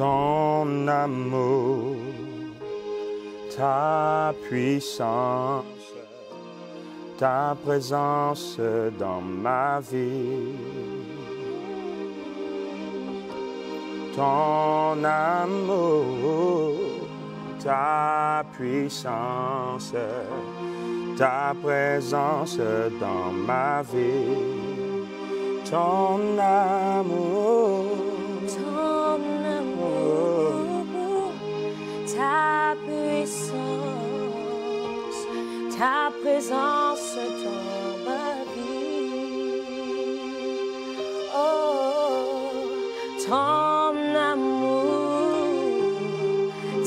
ton amour, ta puissance, ta présence dans ma vie. Ton amour, ta puissance, ta présence dans ma vie. Ton amour, ta puissance, ta présence dans ma vie. Oh, ton amour,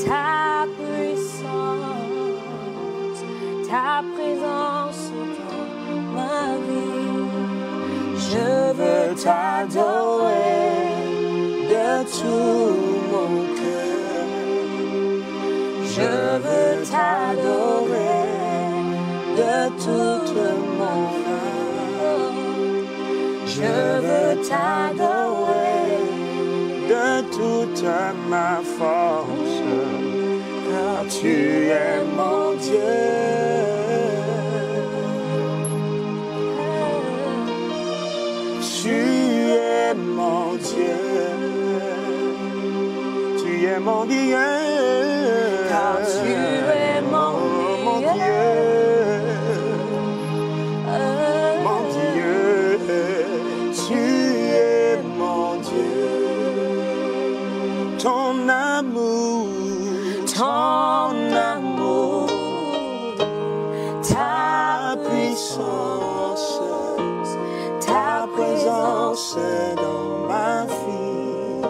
ta puissance, ta présence dans ma vie. Je veux t'adorer de tout mon cœur. Je veux t'adorer de toute mon âme. Je veux t'adorer de toute ma force, car tu es mon Dieu. Tu es mon Dieu, tu es mon Dieu, car tu es mon Dieu, mon Dieu, tu es mon Dieu. Ton amour, ta puissance, ta présence dans ma vie.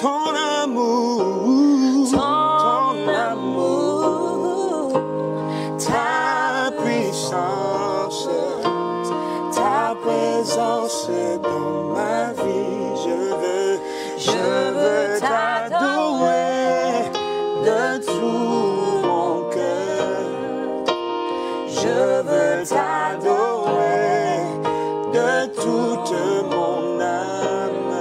Ton amour, ta puissance, ta présence dans ma vie. Je veux t'adorer de tout mon cœur. Je veux t'adorer de toute mon âme.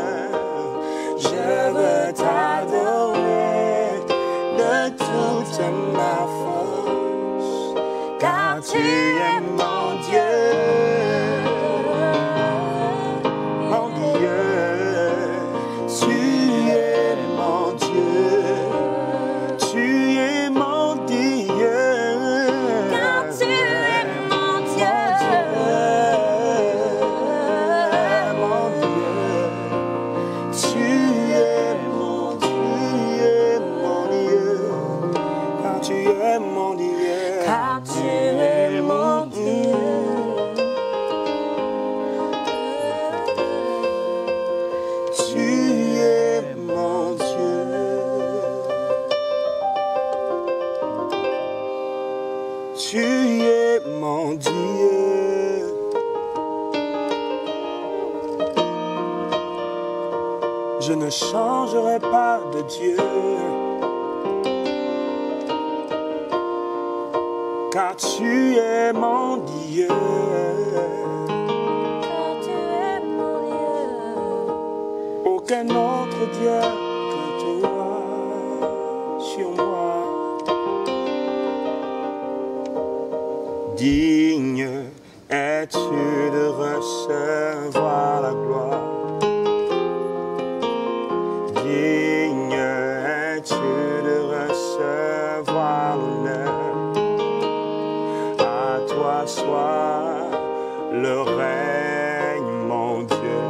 Je veux t'adorer de toute ma force, car tu es mon Dieu. Mon Dieu, tu es mon Dieu. Tu es mon Dieu. car tu es mon Dieu. Mon Dieu, tu es mon Dieu, mon Dieu, car tu es mon Dieu, Car tu es mon Dieu. tu es mon Dieu, tu es mon Dieu. Je ne changerai pas de Dieu, car tu es mon Dieu. Car tu es mon Dieu. Aucun autre Dieu que toi sur moi. Digne es-tu de recevoir la gloire. Digne es-tu de recevoir l'honneur. À toi soit le règne, mon Dieu.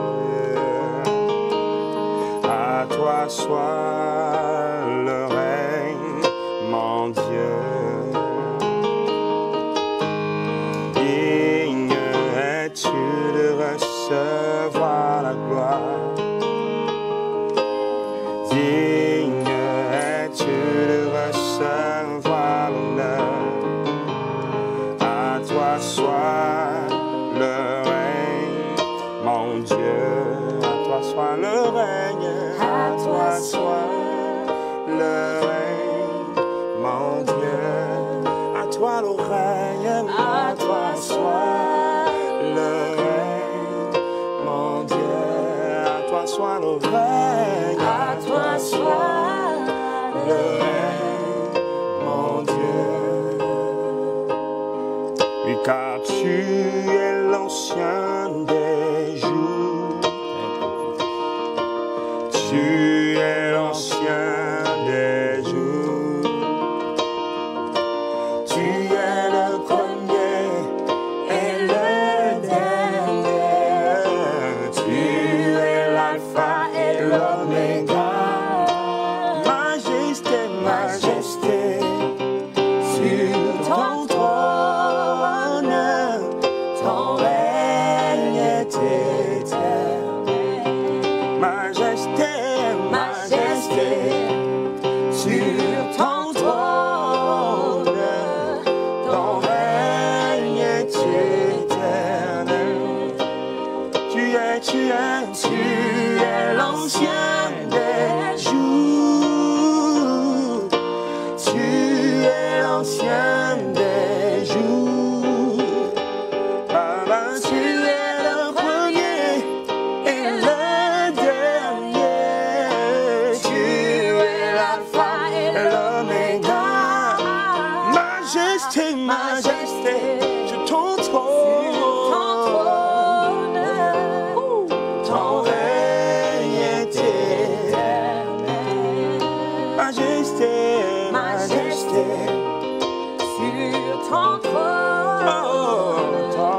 À toi soit le règne, mon Dieu. Digne es-tu de recevoir la gloire. Digne es-tu de recevoir l'honneur. À toi soit le règne, mon Dieu. À toi soit le règne. À toi soit le règne, mon Dieu. À toi le règne. À toi soit le règne, mon Dieu. À toi soit le règne. À toi Oui, car tu es l'ancien des jours. Tu es l'ancien des jours. Tu es le premier et le dernier. Tu es l'alpha et l'oméga. Majesté, majesté, sur ton trône, ton règne est éternel. Majesté, majesté, sur ton trône, ton règne est éternel. Tu es l'ancien des jours. Tu es l'ancien des jours. Papa, tu es le premier et le dernier. Tu es l'alpha et l'oméga. Majesté, majesté, sur ton trône. Ton règne est éternel. Majesté, majesté, sur ton trône. oh, ton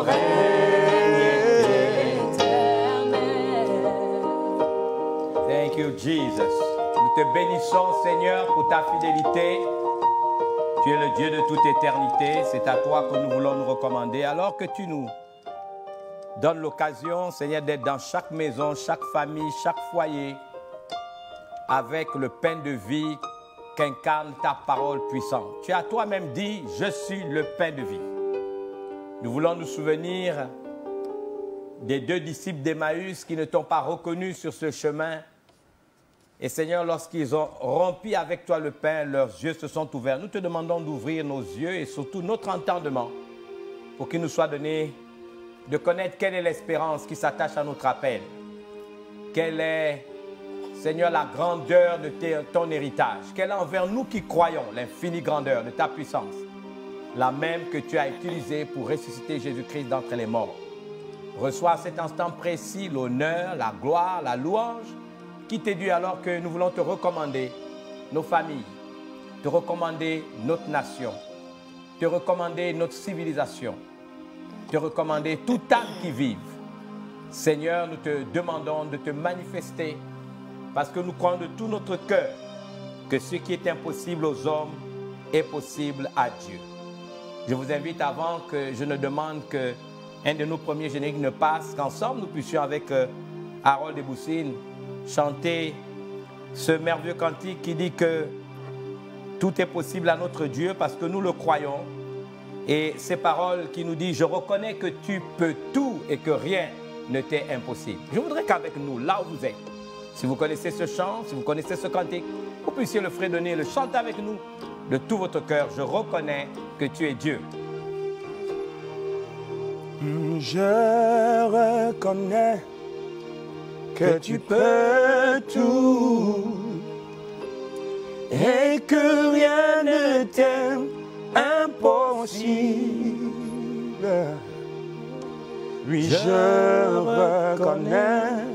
règne est Éternel. Thank you, Jesus. Nous te bénissons, Seigneur, pour ta fidélité. Tu es le Dieu de toute éternité. C'est à toi que nous voulons nous recommander. Alors que tu nous donnes l'occasion, Seigneur, d'être dans chaque maison, chaque famille, chaque foyer, avec le pain de vie qu'incarne ta parole puissante. Tu as toi-même dit, je suis le pain de vie. Nous voulons nous souvenir des 2 disciples d'Emmaüs qui ne t'ont pas reconnu sur ce chemin. Et Seigneur, lorsqu'ils ont rompu avec toi le pain, leurs yeux se sont ouverts. Nous te demandons d'ouvrir nos yeux et surtout notre entendement pour qu'il nous soit donné de connaître quelle est l'espérance qui s'attache à notre appel. Quelle est, Seigneur, la grandeur de ton héritage. Quelle est envers nous qui croyons l'infinie grandeur de ta puissance. La même que tu as utilisée pour ressusciter Jésus-Christ d'entre les morts. Reçois à cet instant précis l'honneur, la gloire, la louange qui t'est due alors que nous voulons te recommander nos familles, te recommander notre nation, te recommander notre civilisation, te recommander toute âme qui vive. Seigneur, nous te demandons de te manifester parce que nous croyons de tout notre cœur que ce qui est impossible aux hommes est possible à Dieu. Je vous invite, avant que je ne demande qu'un de nos premiers génériques ne passe, qu'ensemble nous puissions avec Harold et Boussine chanter ce merveilleux cantique qui dit que tout est possible à notre Dieu parce que nous le croyons. Et ces paroles qui nous disent, je reconnais que tu peux tout et que rien ne t'est impossible. Je voudrais qu'avec nous, là où vous êtes, si vous connaissez ce chant, si vous connaissez ce cantique, vous puissiez le fredonner, le chanter avec nous de tout votre cœur. Je reconnais que tu es Dieu. Je reconnais que tu peux tout et que rien ne t'est impossible. Oui, je reconnais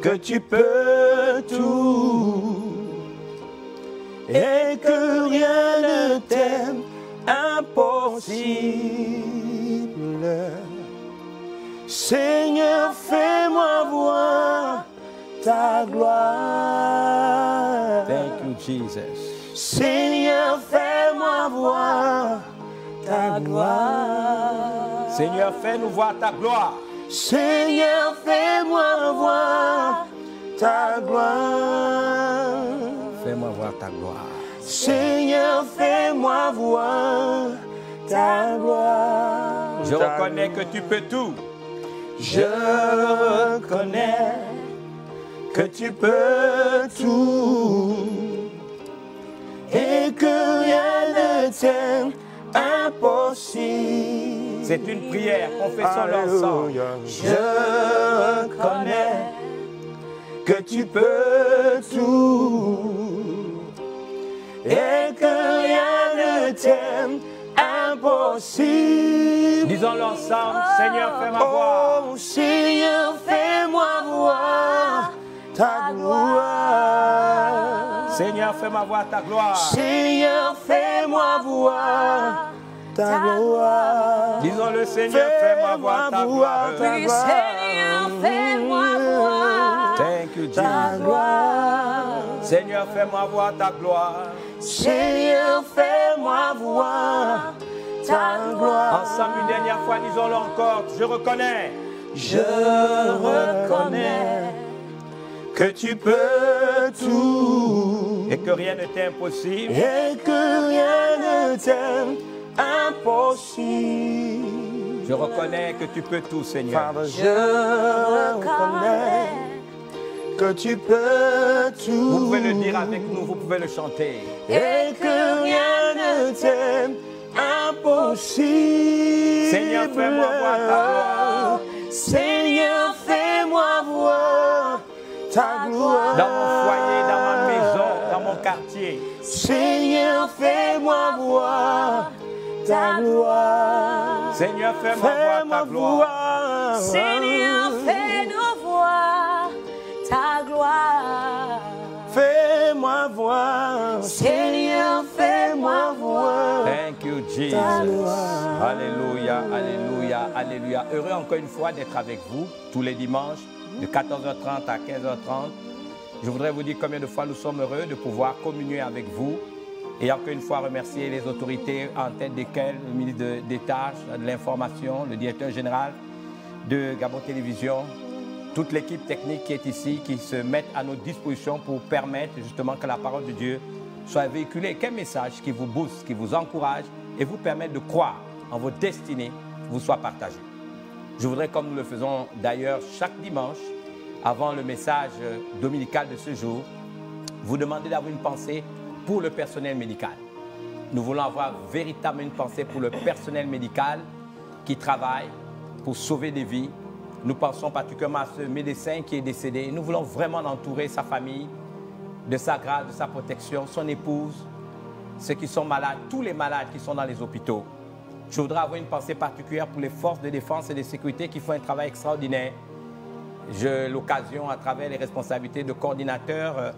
que tu peux tout et que rien ne t'est impossible. Seigneur, fais-moi voir ta gloire. Thank you, Jesus. Seigneur, fais-moi voir ta gloire. Seigneur, fais-nous voir ta gloire. Seigneur, fais-moi voir ta gloire. Fais-moi voir ta gloire. Seigneur, fais-moi voir ta gloire. Je reconnais que tu peux tout. Je reconnais que tu peux tout et que rien ne t'est impossible. C'est une prière, confessons-le ensemble. Je reconnais que tu peux tout et que rien ne t'est impossible. Disons-le ensemble, Seigneur, fais-moi voir. Oh Seigneur, fais-moi voir ta gloire. Seigneur, fais-moi voir ta gloire. Seigneur, fais-moi voir ta gloire. Disons-le, Seigneur, fais-moi voir ta gloire. Oui, Seigneur, fais-moi voir Thank you, ta Jesus. gloire. Seigneur, fais-moi voir ta gloire. Seigneur, fais-moi voir ta gloire. Ensemble, une dernière fois, disons-le encore. Je reconnais. Je reconnais que tu peux tout Et que rien ne t'est impossible. et que rien ne t'est impossible. Je reconnais que tu peux tout, Seigneur. Father, je reconnais que tu peux tout. Vous pouvez le dire avec nous, vous pouvez le chanter. Et que rien ne t'est impossible. Seigneur, fais-moi voir ta gloire. Seigneur, fais-moi voir ta gloire. Dans mon foyer, dans ma maison, dans mon quartier. Seigneur, fais-moi voir ta gloire. Seigneur, fais-moi voir ta gloire. Seigneur, fais-nous voir ta gloire. Fais-moi voir. Seigneur, fais-moi voir. Thank you, Jesus. Alléluia, alléluia, alléluia. Heureux encore une fois d'être avec vous tous les dimanches de 14h30 à 15h30. Je voudrais vous dire combien de fois nous sommes heureux de pouvoir communier avec vous. Et encore une fois, remercier les autorités en tête desquelles le ministre d'État, de l'Information, le directeur général de Gabon Télévision, toute l'équipe technique qui est ici, qui se mettent à notre disposition pour permettre justement que la parole de Dieu soit véhiculée. Quel message qui vous booste, qui vous encourage et vous permet de croire en votre destinée vous soit partagé. Je voudrais, comme nous le faisons d'ailleurs chaque dimanche, avant le message dominical de ce jour, vous demander d'avoir une pensée pour le personnel médical. Nous voulons avoir véritablement une pensée pour le personnel médical qui travaille pour sauver des vies. Nous pensons particulièrement à ce médecin qui est décédé. Nous voulons vraiment entourer sa famille de sa grâce, de sa protection, son épouse, ceux qui sont malades, tous les malades qui sont dans les hôpitaux. Je voudrais avoir une pensée particulière pour les forces de défense et de sécurité qui font un travail extraordinaire. J'ai l'occasion, à travers les responsabilités de coordinateur,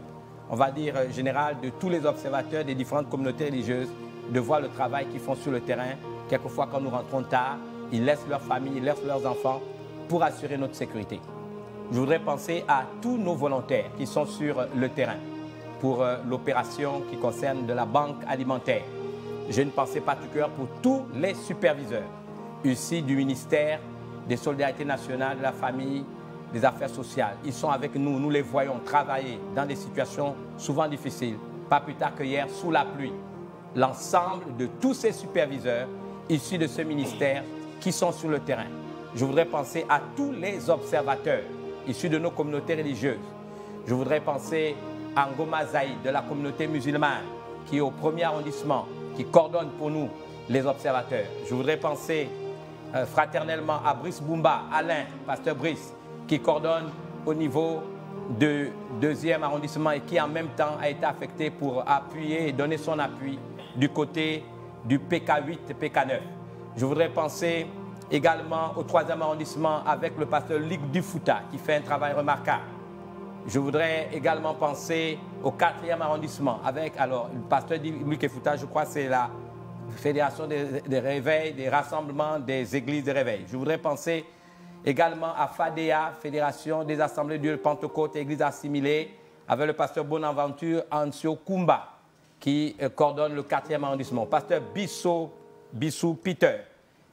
on va dire général, de tous les observateurs des différentes communautés religieuses, de voir le travail qu'ils font sur le terrain. Quelquefois, quand nous rentrons tard, ils laissent leur famille, ils laissent leurs enfants pour assurer notre sécurité. Je voudrais penser à tous nos volontaires qui sont sur le terrain pour l'opération qui concerne de la banque alimentaire. J'ai une pensée particulière pour tous les superviseurs ici du ministère des Solidarités nationales, de la famille, des affaires sociales. Ils sont avec nous, nous les voyons travailler dans des situations souvent difficiles. Pas plus tard que hier, sous la pluie. L'ensemble de tous ces superviseurs issus de ce ministère qui sont sur le terrain. Je voudrais penser à tous les observateurs issus de nos communautés religieuses. Je voudrais penser à Ngoma Zaïd de la communauté musulmane qui est au 1er arrondissement, qui coordonne pour nous les observateurs. Je voudrais penser fraternellement à Brice Boumba, Alain, pasteur Brice, qui coordonne au niveau du 2e arrondissement et qui en même temps a été affecté pour appuyer et donner son appui du côté du PK8 et PK9. Je voudrais penser également au 3e arrondissement avec le pasteur Luc Dufouta qui fait un travail remarquable. Je voudrais également penser au 4e arrondissement avec le pasteur Luc Dufouta, je crois que c'est la Fédération des réveils, des rassemblements des églises de réveil. Je voudrais penser également à FADEA, Fédération des Assemblées de Dieu de Pentecôte et Église assimilée, avec le pasteur Bonaventure Ansio Kumba, qui coordonne le 4e arrondissement. Pasteur Bissou Peter,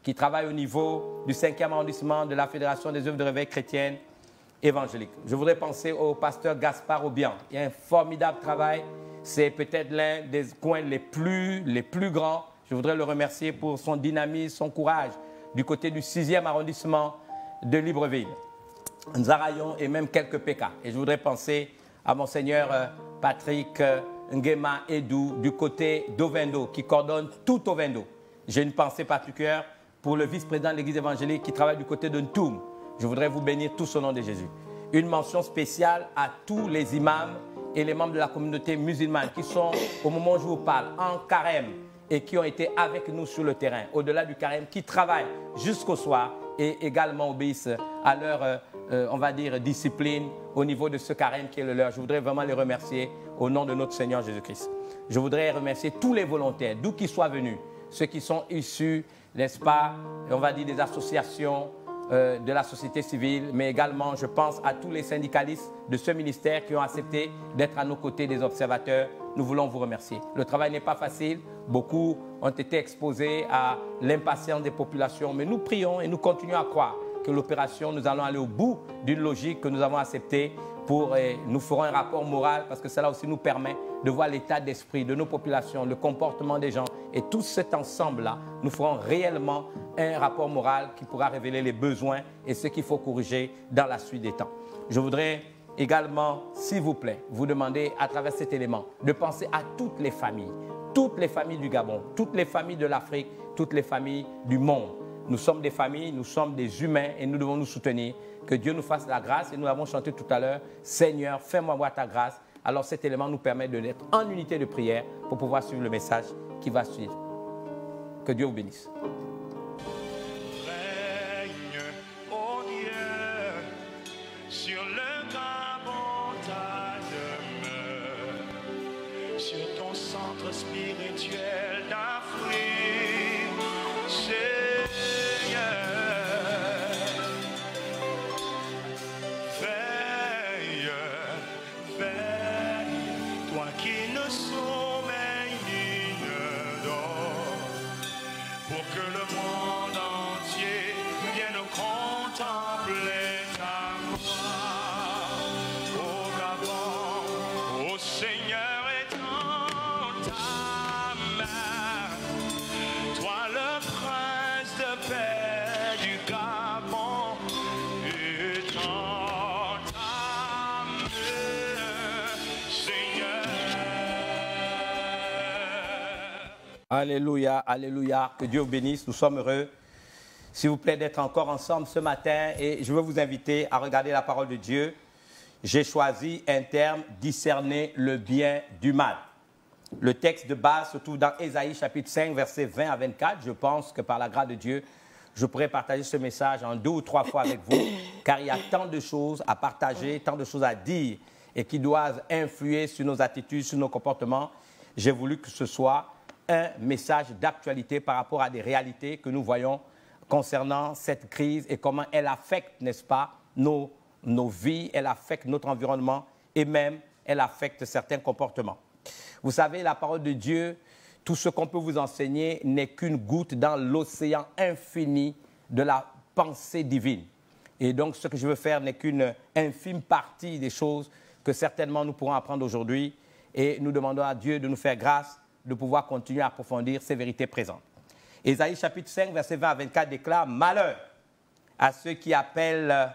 qui travaille au niveau du 5e arrondissement de la Fédération des œuvres de réveil chrétienne évangélique. Je voudrais penser au pasteur Gaspard Obian. Il y a un formidable travail. C'est peut-être l'un des coins les plus grands. Je voudrais le remercier pour son dynamisme, son courage, du côté du 6e arrondissement de Libreville, Nzarayon et même quelques PK. Et je voudrais penser à Monseigneur Patrick Ngema Edou du côté d'Ovendo, qui coordonne tout Ovendo. J'ai une pensée particulière pour le vice-président de l'église évangélique qui travaille du côté de Ntoum. Je voudrais vous bénir tous au nom de Jésus. Une mention spéciale à tous les imams et les membres de la communauté musulmane qui sont, au moment où je vous parle, en carême et qui ont été avec nous sur le terrain, au-delà du carême, qui travaillent jusqu'au soir et également obéissent à leur, on va dire, discipline au niveau de ce carême qui est le leur. Je voudrais vraiment les remercier au nom de notre Seigneur Jésus-Christ. Je voudrais remercier tous les volontaires, d'où qu'ils soient venus, ceux qui sont issus, n'est-ce pas, on va dire des associations, de la société civile, mais également, je pense à tous les syndicalistes de ce ministère qui ont accepté d'être à nos côtés des observateurs. Nous voulons vous remercier. Le travail n'est pas facile. Beaucoup ont été exposés à l'impatience des populations, mais nous prions et nous continuons à croire que l'opération, nous allons aller au bout d'une logique que nous avons acceptée nous ferons un rapport moral parce que cela aussi nous permet de voir l'état d'esprit de nos populations, le comportement des gens et tout cet ensemble-là, nous ferons réellement un rapport moral qui pourra révéler les besoins et ce qu'il faut corriger dans la suite des temps. Je voudrais également, s'il vous plaît, vous demander à travers cet élément de penser à toutes les familles du Gabon, toutes les familles de l'Afrique, toutes les familles du monde. Nous sommes des familles, nous sommes des humains et nous devons nous soutenir. Que Dieu nous fasse la grâce. Et nous l'avons chanté tout à l'heure, Seigneur, fais-moi voir ta grâce. Alors cet élément nous permet d'être en unité de prière pour pouvoir suivre le message qui va suivre. Que Dieu vous bénisse. Règne, ô Dieu, sur le Gabon ta demeure, sur ton centre spirituel d'Afrique. Alléluia, alléluia, que Dieu vous bénisse, nous sommes heureux, s'il vous plaît, d'être encore ensemble ce matin et je veux vous inviter à regarder la parole de Dieu. J'ai choisi un terme, discerner le bien du mal. Le texte de base se trouve dans Ésaïe chapitre 5, versets 20 à 24. Je pense que par la grâce de Dieu, je pourrais partager ce message en 2 ou 3 fois avec vous, car il y a tant de choses à partager, tant de choses à dire et qui doivent influer sur nos attitudes, sur nos comportements. J'ai voulu que ce soit un message d'actualité par rapport à des réalités que nous voyons concernant cette crise et comment elle affecte, n'est-ce pas, nos vies, elle affecte notre environnement et même elle affecte certains comportements. Vous savez, la parole de Dieu, tout ce qu'on peut vous enseigner n'est qu'une goutte dans l'océan infini de la pensée divine. Et donc, ce que je veux faire n'est qu'une infime partie des choses que certainement nous pourrons apprendre aujourd'hui et nous demandons à Dieu de nous faire grâce de pouvoir continuer à approfondir ces vérités présentes. Ésaïe chapitre 5, verset 20 à 24 déclare « Malheur à ceux qui appellent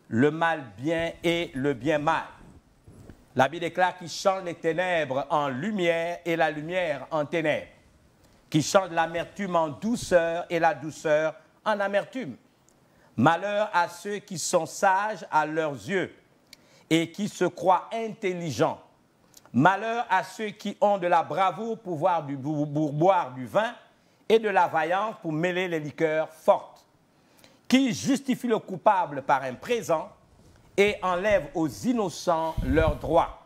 le mal bien et le bien mal. » La Bible déclare qu'il change les ténèbres en lumière et la lumière en ténèbres, qui change l'amertume en douceur et la douceur en amertume. Malheur à ceux qui sont sages à leurs yeux et qui se croient intelligents. Malheur à ceux qui ont de la bravoure pour boire du vin et de la vaillance pour mêler les liqueurs fortes, qui justifient le coupable par un présent et enlèvent aux innocents leurs droits.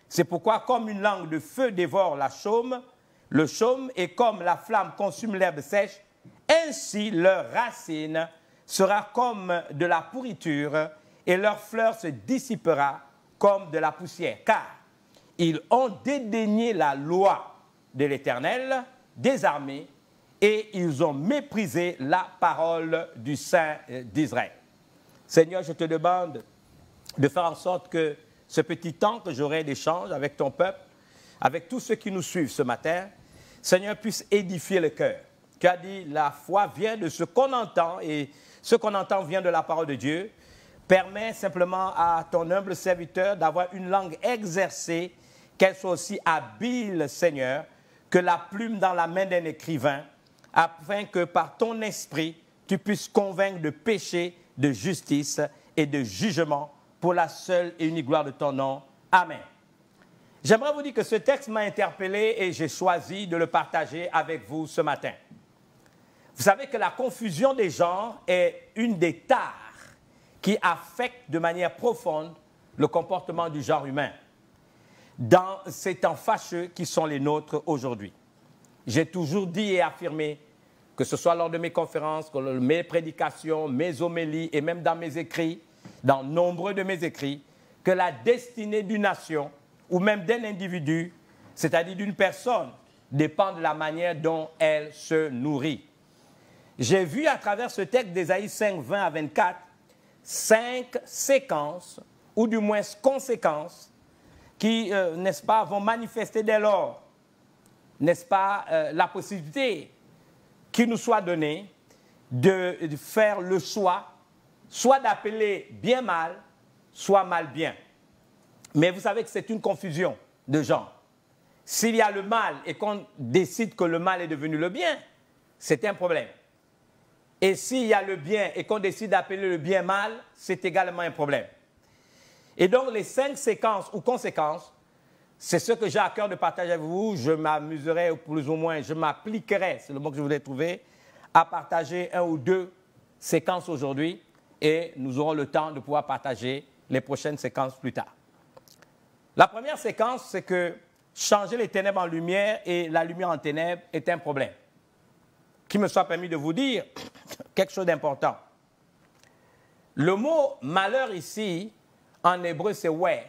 C'est pourquoi, comme une langue de feu dévore le chaume, et comme la flamme consume l'herbe sèche, ainsi leur racine sera comme de la pourriture et leur fleur se dissipera comme de la poussière. Car ils ont dédaigné la loi de l'Éternel des armées et ils ont méprisé la parole du Saint d'Israël. Seigneur, je te demande de faire en sorte que ce petit temps que j'aurai d'échange avec ton peuple, avec tous ceux qui nous suivent ce matin, Seigneur, puisse édifier le cœur. Tu as dit, la foi vient de ce qu'on entend et ce qu'on entend vient de la parole de Dieu. Permets simplement à ton humble serviteur d'avoir une langue exercée, qu'elle soit aussi habile, Seigneur, que la plume dans la main d'un écrivain, afin que par ton esprit, tu puisses convaincre de péché, de justice et de jugement pour la seule et unique gloire de ton nom. Amen. J'aimerais vous dire que ce texte m'a interpellé et j'ai choisi de le partager avec vous ce matin. Vous savez que la confusion des genres est une des tares qui affecte de manière profonde le comportement du genre humain dans ces temps fâcheux qui sont les nôtres aujourd'hui. J'ai toujours dit et affirmé, que ce soit lors de mes conférences, mes prédications, mes homélies et même dans mes écrits, dans nombreux de mes écrits, que la destinée d'une nation ou même d'un individu, c'est-à-dire d'une personne, dépend de la manière dont elle se nourrit. J'ai vu à travers ce texte d'Ésaïe 5, 20 à 24, 5 séquences, ou du moins conséquences, qui, n'est-ce pas, vont manifester dès lors, n'est-ce pas, la possibilité qu'il nous soit donné de faire le choix, soit d'appeler bien mal, soit mal bien. Mais vous savez que c'est une confusion de genre. S'il y a le mal et qu'on décide que le mal est devenu le bien, c'est un problème. Et s'il y a le bien et qu'on décide d'appeler le bien mal, c'est également un problème. Et donc, les 5 séquences ou conséquences, c'est ce que j'ai à cœur de partager avec vous. Je m'amuserai, ou plus ou moins, je m'appliquerai, c'est le mot que je voulais trouver, à partager 1 ou 2 séquences aujourd'hui et nous aurons le temps de pouvoir partager les prochaines séquences plus tard. La première séquence, c'est que changer les ténèbres en lumière et la lumière en ténèbres est un problème. Qu'il me soit permis de vous dire quelque chose d'important. Le mot malheur ici, en hébreu, c'est ouais.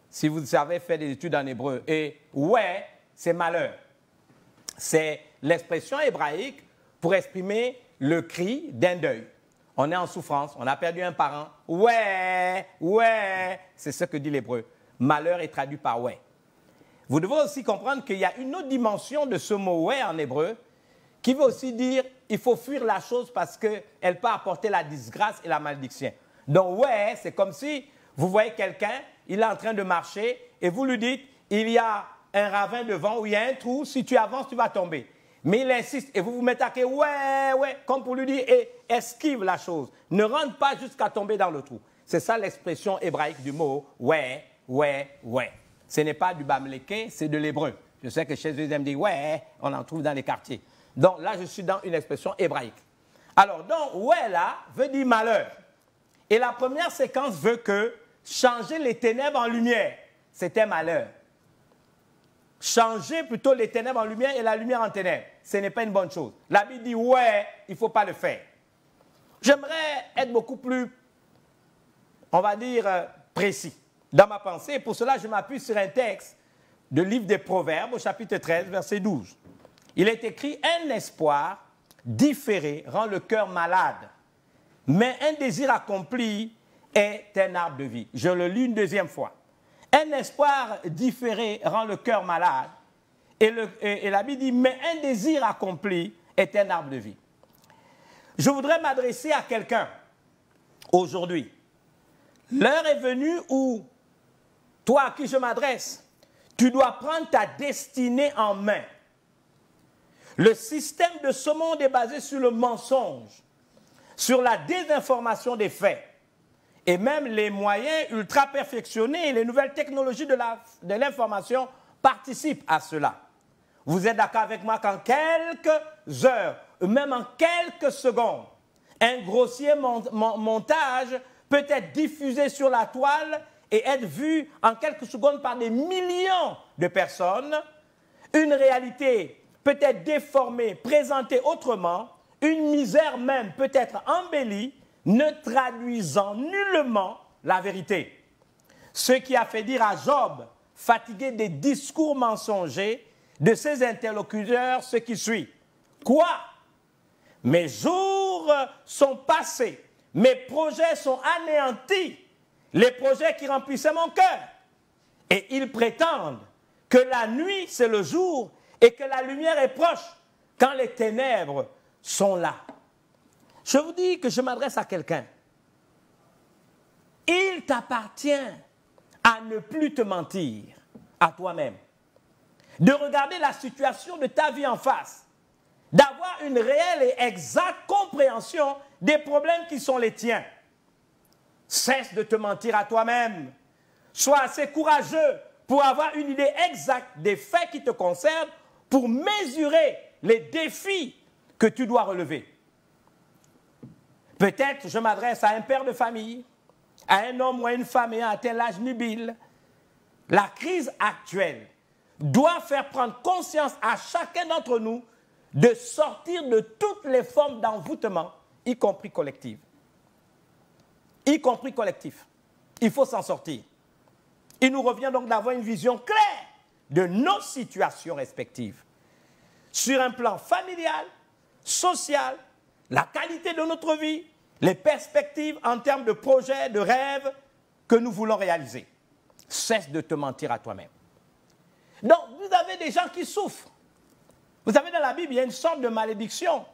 Si vous savez faire des études en hébreu. Et ouais, c'est malheur. C'est l'expression hébraïque pour exprimer le cri d'un deuil. On est en souffrance, on a perdu un parent. Ouais, ouais, c'est ce que dit l'hébreu. Malheur est traduit par ouais. Vous devez aussi comprendre qu'il y a une autre dimension de ce mot ouais en hébreu qui veut aussi dire il faut fuir la chose parce qu'elle peut apporter la disgrâce et la malédiction. Donc ouais, c'est comme si vous voyez quelqu'un, il est en train de marcher et vous lui dites il y a un ravin devant où il y a un trou, si tu avances, tu vas tomber. Mais il insiste et vous vous mettez à crier ouais, ouais, comme pour lui dire esquive la chose. Ne rentre pas jusqu'à tomber dans le trou. C'est ça l'expression hébraïque du mot ouais, ouais, ouais. Ce n'est pas du bamléké, c'est de l'hébreu. Je sais que chez eux, ils aiment dire ouais, on en trouve dans les quartiers. Donc là, je suis dans une expression hébraïque. Alors, donc, ouais là veut dire malheur. Et la première séquence veut que changer les ténèbres en lumière, c'est un malheur. Changer plutôt les ténèbres en lumière et la lumière en ténèbres, ce n'est pas une bonne chose. La Bible dit ouais, il ne faut pas le faire. J'aimerais être beaucoup plus, on va dire, précis dans ma pensée. Pour cela, je m'appuie sur un texte du livre des Proverbes, au chapitre 13, verset 12. Il est écrit « Un espoir différé rend le cœur malade, mais un désir accompli est un arbre de vie. » Je le lis une deuxième fois. « Un espoir différé rend le cœur malade, et la Bible dit « Mais un désir accompli est un arbre de vie. » Je voudrais m'adresser à quelqu'un aujourd'hui. L'heure est venue où, toi à qui je m'adresse, tu dois prendre ta destinée en main. Le système de ce monde est basé sur le mensonge, sur la désinformation des faits. Et même les moyens ultra perfectionnés et les nouvelles technologies de l'information participent à cela. Vous êtes d'accord avec moi qu'en quelques heures, même en quelques secondes, un grossier montage peut être diffusé sur la toile et être vu en quelques secondes par des millions de personnes. Une réalité peut être déformée, présentée autrement, une misère même peut être embellie, ne traduisant nullement la vérité. Ce qui a fait dire à Job, fatigué des discours mensongers de ses interlocuteurs, ce qui suit. Quoi? Mes jours sont passés, mes projets sont anéantis, les projets qui remplissaient mon cœur. Et ils prétendent que la nuit, c'est le jour, et que la lumière est proche quand les ténèbres sont là. Je vous dis que je m'adresse à quelqu'un. Il t'appartient à ne plus te mentir à toi-même, de regarder la situation de ta vie en face, d'avoir une réelle et exacte compréhension des problèmes qui sont les tiens. Cesse de te mentir à toi-même. Sois assez courageux pour avoir une idée exacte des faits qui te concernent, pour mesurer les défis que tu dois relever. Peut-être je m'adresse à un père de famille, à un homme ou à une femme ayant atteint l'âge nubile. La crise actuelle doit faire prendre conscience à chacun d'entre nous de sortir de toutes les formes d'envoûtement, y compris collective. Y compris collectif. Il faut s'en sortir. Il nous revient donc d'avoir une vision claire de nos situations respectives. Sur un plan familial, social, la qualité de notre vie, les perspectives en termes de projets, de rêves que nous voulons réaliser. Cesse de te mentir à toi-même. Donc, vous avez des gens qui souffrent. Vous savez, dans la Bible, il y a une sorte de malédiction.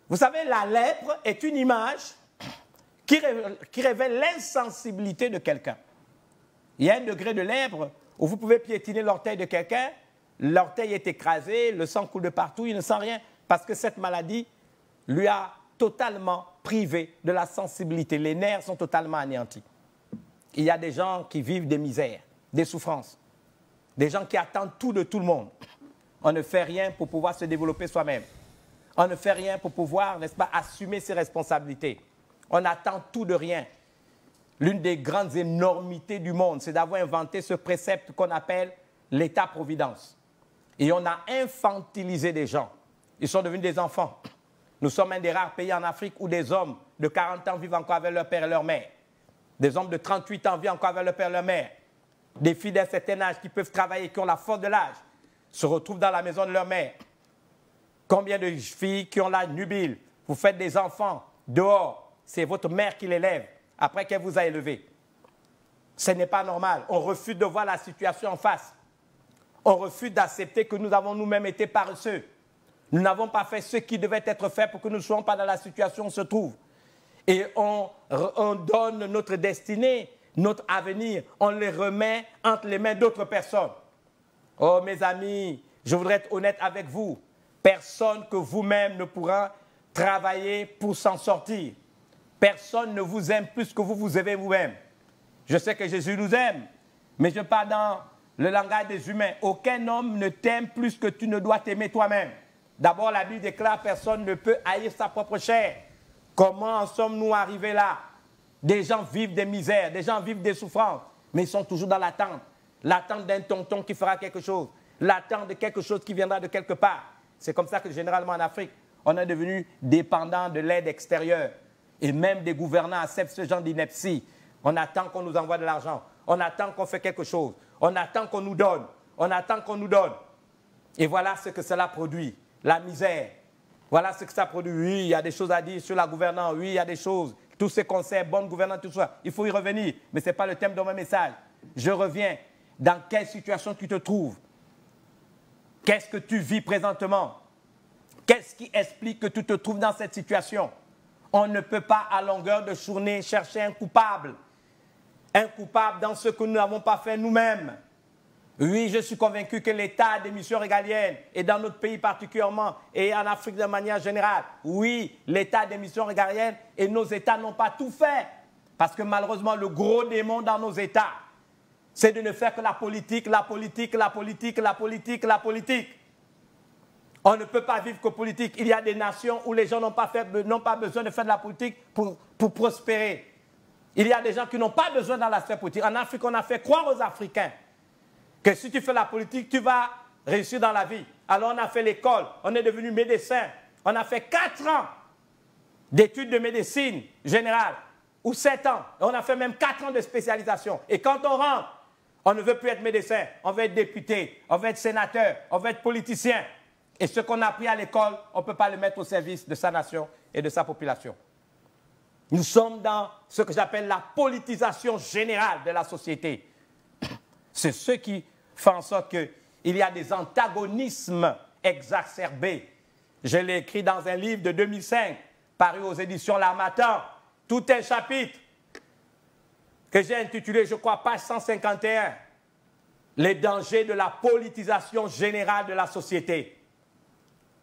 Vous savez, la lèpre est une image qui révèle l'insensibilité de quelqu'un. Il y a un degré de lèpre où vous pouvez piétiner l'orteil de quelqu'un, l'orteil est écrasé, le sang coule de partout, il ne sent rien, parce que cette maladie lui a totalement privé de la sensibilité. Les nerfs sont totalement anéantis. Il y a des gens qui vivent des misères, des souffrances, des gens qui attendent tout de tout le monde. On ne fait rien pour pouvoir se développer soi-même. On ne fait rien pour pouvoir, n'est-ce pas, assumer ses responsabilités. On attend tout de rien. L'une des grandes énormités du monde, c'est d'avoir inventé ce précepte qu'on appelle l'État-providence. Et on a infantilisé des gens. Ils sont devenus des enfants. Nous sommes un des rares pays en Afrique où des hommes de 40 ans vivent encore avec leur père et leur mère. Des hommes de 38 ans vivent encore avec leur père et leur mère. Des filles d'un certain âge qui peuvent travailler, qui ont la force de l'âge, se retrouvent dans la maison de leur mère. Combien de filles qui ont l'âge nubile, vous faites des enfants dehors, c'est votre mère qui l'élève après qu'elle vous a élevé. Ce n'est pas normal. On refuse de voir la situation en face. On refuse d'accepter que nous avons nous-mêmes été paresseux. Nous n'avons pas fait ce qui devait être fait pour que nous ne soyons pas dans la situation où on se trouve. Et on donne notre destinée, notre avenir, on les remet entre les mains d'autres personnes. Oh mes amis, je voudrais être honnête avec vous. Personne que vous-même ne pourra travailler pour s'en sortir. Personne ne vous aime plus que vous vous aimez vous-même. Je sais que Jésus nous aime, mais je parle dans le langage des humains. Aucun homme ne t'aime plus que tu ne dois t'aimer toi-même. D'abord, la Bible déclare que personne ne peut haïr sa propre chair. Comment en sommes-nous arrivés là? Des gens vivent des misères, des gens vivent des souffrances, mais ils sont toujours dans l'attente. L'attente d'un tonton qui fera quelque chose, l'attente de quelque chose qui viendra de quelque part. C'est comme ça que généralement en Afrique, on est devenu dépendant de l'aide extérieure. Et même des gouvernants acceptent ce genre d'ineptie. On attend qu'on nous envoie de l'argent, on attend qu'on fait quelque chose, on attend qu'on nous donne, on attend qu'on nous donne. Et voilà ce que cela produit, la misère. Voilà ce que ça produit. Oui, il y a des choses à dire sur la gouvernance. Oui, il y a des choses. Tous ces conseils, bonne gouvernance, tout ça. Il faut y revenir. Mais ce n'est pas le thème de mon message. Je reviens. Dans quelle situation tu te trouves? Qu'est-ce que tu vis présentement? Qu'est-ce qui explique que tu te trouves dans cette situation? On ne peut pas à longueur de journée chercher un coupable. Un coupable dans ce que nous n'avons pas fait nous-mêmes. Oui, je suis convaincu que l'État des missions régaliennes, et dans notre pays particulièrement, et en Afrique de manière générale, oui, l'État des missions régaliennes et nos États n'ont pas tout fait. Parce que malheureusement, le gros démon dans nos États, c'est de ne faire que la politique, la politique, la politique, la politique, la politique. On ne peut pas vivre que politique. Il y a des nations où les gens n'ont pas besoin de faire de la politique pour prospérer. Il y a des gens qui n'ont pas besoin dans la sphère politique. En Afrique, on a fait croire aux Africains que si tu fais la politique, tu vas réussir dans la vie. Alors on a fait l'école, on est devenu médecin. On a fait 4 ans d'études de médecine générale, ou 7 ans. Et on a fait même 4 ans de spécialisation. Et quand on rentre, on ne veut plus être médecin, on veut être député, on veut être sénateur, on veut être politicien. Et ce qu'on a appris à l'école, on ne peut pas le mettre au service de sa nation et de sa population. Nous sommes dans ce que j'appelle la politisation générale de la société. C'est ce qui fait en sorte qu'il y a des antagonismes exacerbés. Je l'ai écrit dans un livre de 2005, paru aux éditions L'Harmattan, tout un chapitre que j'ai intitulé, je crois, page 151, les dangers de la politisation générale de la société.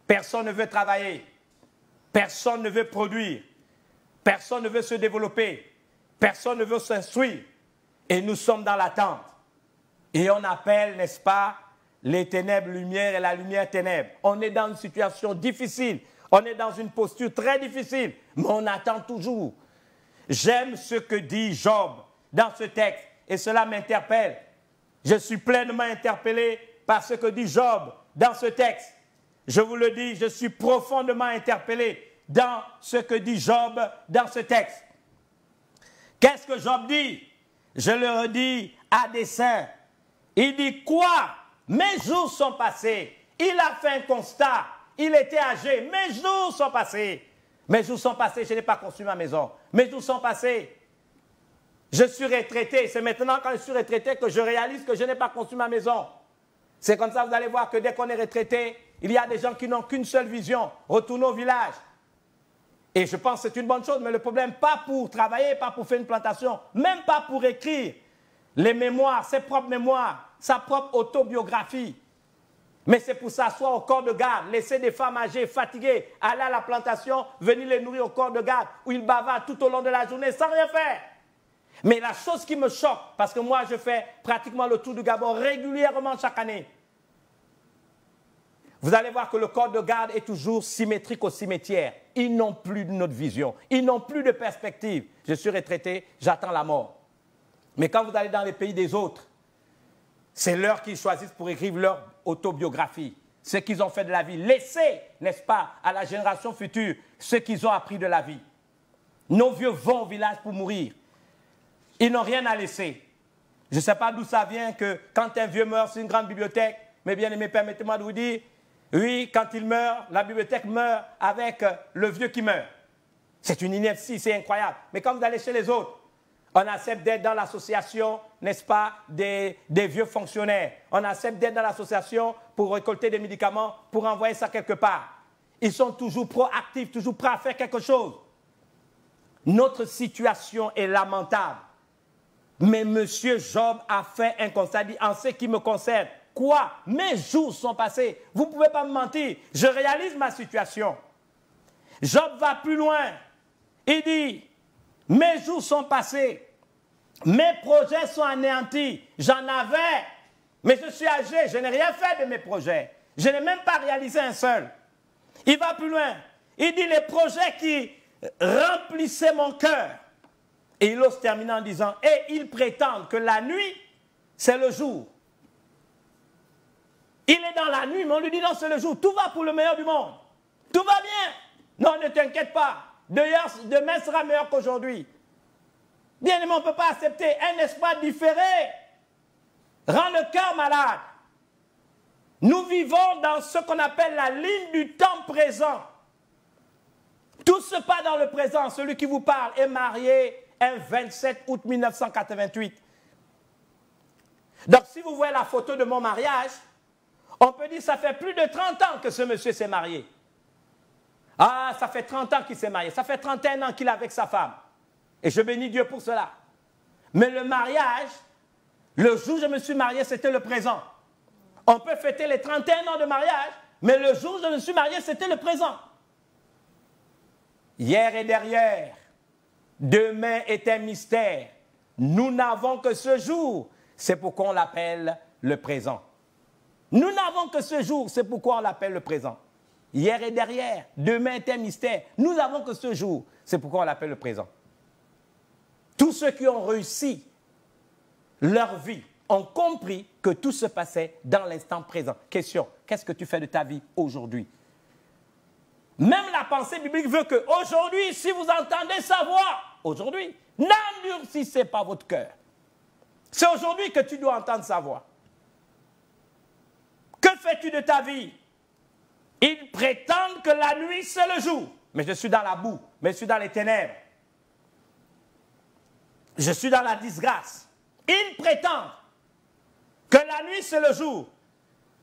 Personne ne veut travailler, personne ne veut produire, personne ne veut se développer, personne ne veut s'instruire, et nous sommes dans l'attente. Et on appelle, n'est-ce pas, les ténèbres lumière et la lumière ténèbres. On est dans une situation difficile. On est dans une posture très difficile. Mais on attend toujours. J'aime ce que dit Job dans ce texte. Et cela m'interpelle. Je suis pleinement interpellé par ce que dit Job dans ce texte. Je vous le dis, je suis profondément interpellé dans ce que dit Job dans ce texte. Qu'est-ce que Job dit? Je le redis à dessein. Il dit quoi? Mes jours sont passés. Il a fait un constat. Il était âgé. Mes jours sont passés. Mes jours sont passés. Je n'ai pas construit ma maison. Mes jours sont passés. Je suis retraité. C'est maintenant quand je suis retraité que je réalise que je n'ai pas construit ma maison. C'est comme ça, vous allez voir que dès qu'on est retraité, il y a des gens qui n'ont qu'une seule vision. Retourner au village. Et je pense que c'est une bonne chose, mais le problème, pas pour travailler, pas pour faire une plantation, même pas pour écrire les mémoires, ses propres mémoires, sa propre autobiographie. Mais c'est pour s'asseoir au corps de garde, laisser des femmes âgées, fatiguées, aller à la plantation, venir les nourrir au corps de garde, où ils bavardent tout au long de la journée sans rien faire. Mais la chose qui me choque, parce que moi je fais pratiquement le tour du Gabon régulièrement chaque année, vous allez voir que le corps de garde est toujours symétrique au cimetière. Ils n'ont plus de notre vision. Ils n'ont plus de perspective. Je suis retraité, j'attends la mort. Mais quand vous allez dans les pays des autres, c'est l'heure qu'ils choisissent pour écrire leur autobiographie. Ce qu'ils ont fait de la vie. Laissez, n'est-ce pas, à la génération future, ce qu'ils ont appris de la vie. Nos vieux vont au village pour mourir. Ils n'ont rien à laisser. Je ne sais pas d'où ça vient que quand un vieux meurt, c'est une grande bibliothèque. Mais bien aimé, permettez-moi de vous dire, oui, quand il meurt, la bibliothèque meurt avec le vieux qui meurt. C'est une inertie, c'est incroyable. Mais quand vous allez chez les autres, on accepte d'être dans l'association, n'est-ce pas, des vieux fonctionnaires. On accepte d'être dans l'association pour récolter des médicaments, pour envoyer ça quelque part. Ils sont toujours proactifs, toujours prêts à faire quelque chose. Notre situation est lamentable. Mais M. Job a fait un constat, dit, en ce qui me concerne, quoi? Mes jours sont passés. Vous ne pouvez pas me mentir. Je réalise ma situation. Job va plus loin. Il dit, mes jours sont passés. Mes projets sont anéantis. J'en avais, mais je suis âgé. Je n'ai rien fait de mes projets. Je n'ai même pas réalisé un seul. Il va plus loin. Il dit, les projets qui remplissaient mon cœur. Et il ose terminer en disant, et ils prétendent que la nuit, c'est le jour. Il est dans la nuit, mais on lui dit non, c'est le jour. Tout va pour le meilleur du monde. Tout va bien. Non, ne t'inquiète pas. Demain sera meilleur qu'aujourd'hui. Bien aimé, on ne peut pas accepter un espoir différé. Rend le cœur malade. Nous vivons dans ce qu'on appelle la ligne du temps présent. Tout se passe dans le présent. Celui qui vous parle est marié un 27 août 1988. Donc, si vous voyez la photo de mon mariage, on peut dire que ça fait plus de 30 ans que ce monsieur s'est marié. Ah, ça fait 30 ans qu'il s'est marié. Ça fait 31 ans qu'il est avec sa femme. Et je bénis Dieu pour cela. Mais le mariage, le jour où je me suis marié, c'était le présent. On peut fêter les 31 ans de mariage, mais le jour où je me suis marié, c'était le présent. Hier et derrière, demain est un mystère. Nous n'avons que ce jour. C'est pourquoi on l'appelle le présent. Nous n'avons que ce jour, c'est pourquoi on l'appelle le présent. Hier et derrière, demain est un mystère. Nous n'avons que ce jour, c'est pourquoi on l'appelle le présent. Tous ceux qui ont réussi leur vie ont compris que tout se passait dans l'instant présent. Question, qu'est-ce que tu fais de ta vie aujourd'hui? Même la pensée biblique veut que aujourd'hui, si vous entendez sa voix, aujourd'hui, n'endurcissez pas votre cœur. C'est aujourd'hui que tu dois entendre sa voix. Que fais-tu de ta vie? Ils prétendent que la nuit, c'est le jour. Mais je suis dans la boue, mais je suis dans les ténèbres. Je suis dans la disgrâce. Ils prétendent que la nuit, c'est le jour.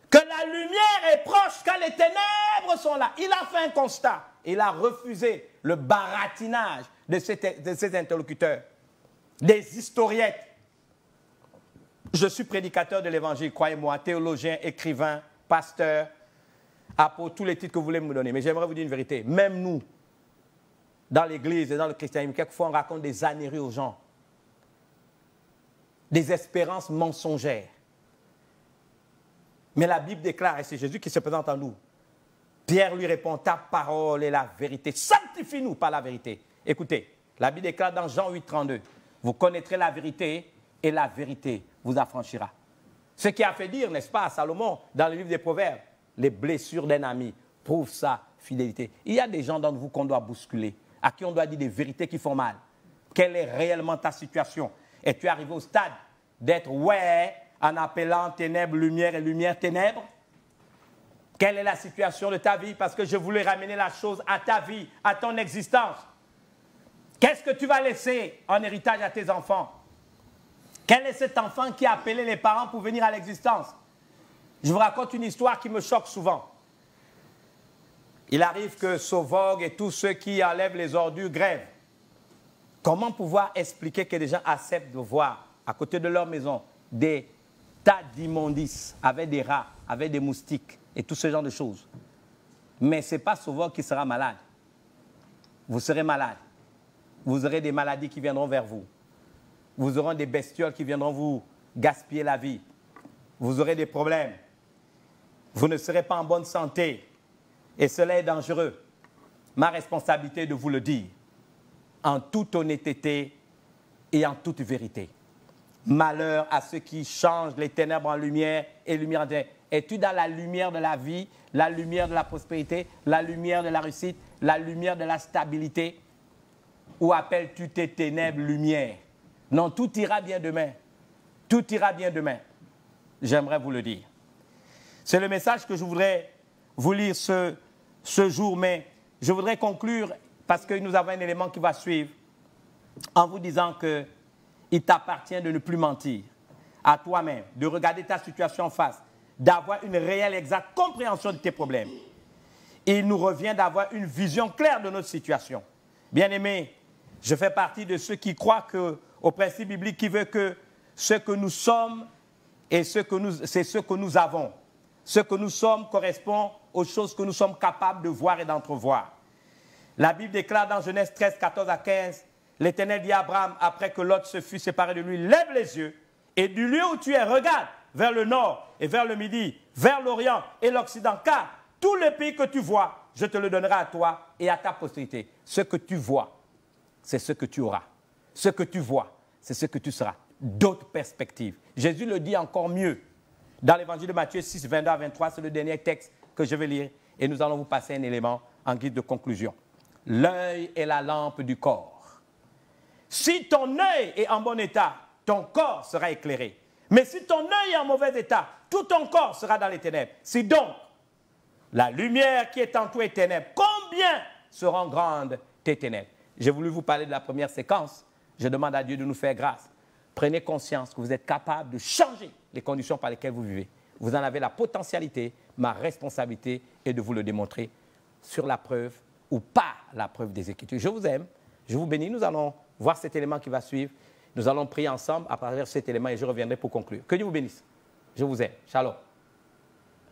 Que la lumière est proche quand les ténèbres sont là. Il a fait un constat. Il a refusé le baratinage de ses interlocuteurs, des historiettes. Je suis prédicateur de l'évangile, croyez-moi, théologien, écrivain, pasteur, apôtre, tous les titres que vous voulez me donner. Mais j'aimerais vous dire une vérité. Même nous, dans l'église et dans le christianisme, quelquefois on raconte des âneries aux gens. Des espérances mensongères. Mais la Bible déclare, et c'est Jésus qui se présente en nous. Pierre lui répond, ta parole est la vérité. Sanctifie-nous par la vérité. Écoutez, la Bible déclare dans Jean 8, 32, vous connaîtrez la vérité et la vérité vous affranchira. Ce qui a fait dire, n'est-ce pas, à Salomon, dans le livre des Proverbes, les blessures d'un ami prouvent sa fidélité. Il y a des gens d'entre vous qu'on doit bousculer, à qui on doit dire des vérités qui font mal. Quelle est réellement ta situation? Es-tu arrivé au stade d'être ouais en appelant ténèbres lumière et lumière ténèbres? Quelle est la situation de ta vie? Parce que je voulais ramener la chose à ta vie, à ton existence. Qu'est-ce que tu vas laisser en héritage à tes enfants? Quel est cet enfant qui a appelé les parents pour venir à l'existence? Je vous raconte une histoire qui me choque souvent. Il arrive que Sauvog et tous ceux qui enlèvent les ordures grèvent. Comment pouvoir expliquer que des gens acceptent de voir à côté de leur maison des tas d'immondices avec des rats, avec des moustiques et tout ce genre de choses? Mais ce n'est pas Sauvog qui sera malade. Vous serez malade. Vous aurez des maladies qui viendront vers vous. Vous aurez des bestioles qui viendront vous gaspiller la vie. Vous aurez des problèmes. Vous ne serez pas en bonne santé. Et cela est dangereux. Ma responsabilité est de vous le dire. En toute honnêteté et en toute vérité. Malheur à ceux qui changent les ténèbres en lumière et lumière en ténèbres. Es-tu dans la lumière de la vie, la lumière de la prospérité, la lumière de la réussite, la lumière de la stabilité? Ou appelles-tu tes ténèbres lumière? Non, tout ira bien demain. Tout ira bien demain. J'aimerais vous le dire. C'est le message que je voudrais vous lire ce jour, mais je voudrais conclure parce que nous avons un élément qui va suivre en vous disant qu'il t'appartient de ne plus mentir à toi-même, de regarder ta situation en face, d'avoir une réelle, exacte compréhension de tes problèmes. Il nous revient d'avoir une vision claire de notre situation. Bien-aimés, je fais partie de ceux qui croient au principe biblique qui veut que ce que nous sommes et c'est ce que nous avons. Ce que nous sommes correspond aux choses que nous sommes capables de voir et d'entrevoir. La Bible déclare dans Genèse 13, 14 à 15, l'Éternel dit à Abraham, après que Lot se fut séparé de lui, lève les yeux et du lieu où tu es, regarde vers le nord et vers le midi, vers l'Orient et l'Occident, car tout le pays que tu vois, je te le donnerai à toi et à ta postérité. Ce que tu vois, c'est ce que tu auras. Ce que tu vois, c'est ce que tu seras. D'autres perspectives. Jésus le dit encore mieux. Dans l'évangile de Matthieu 6, 22 à 23, c'est le dernier texte que je vais lire. Et nous allons vous passer un élément en guide de conclusion. L'œil est la lampe du corps. Si ton œil est en bon état, ton corps sera éclairé. Mais si ton œil est en mauvais état, tout ton corps sera dans les ténèbres. Si donc la lumière qui est en toi est ténèbres, combien seront grandes tes ténèbres? J'ai voulu vous parler de la première séquence. Je demande à Dieu de nous faire grâce. Prenez conscience que vous êtes capable de changer les conditions par lesquelles vous vivez. Vous en avez la potentialité. Ma responsabilité est de vous le démontrer sur la preuve ou par la preuve des Écritures. Je vous aime, je vous bénis. Nous allons voir cet élément qui va suivre. Nous allons prier ensemble à travers cet élément et je reviendrai pour conclure. Que Dieu vous bénisse. Je vous aime. Shalom.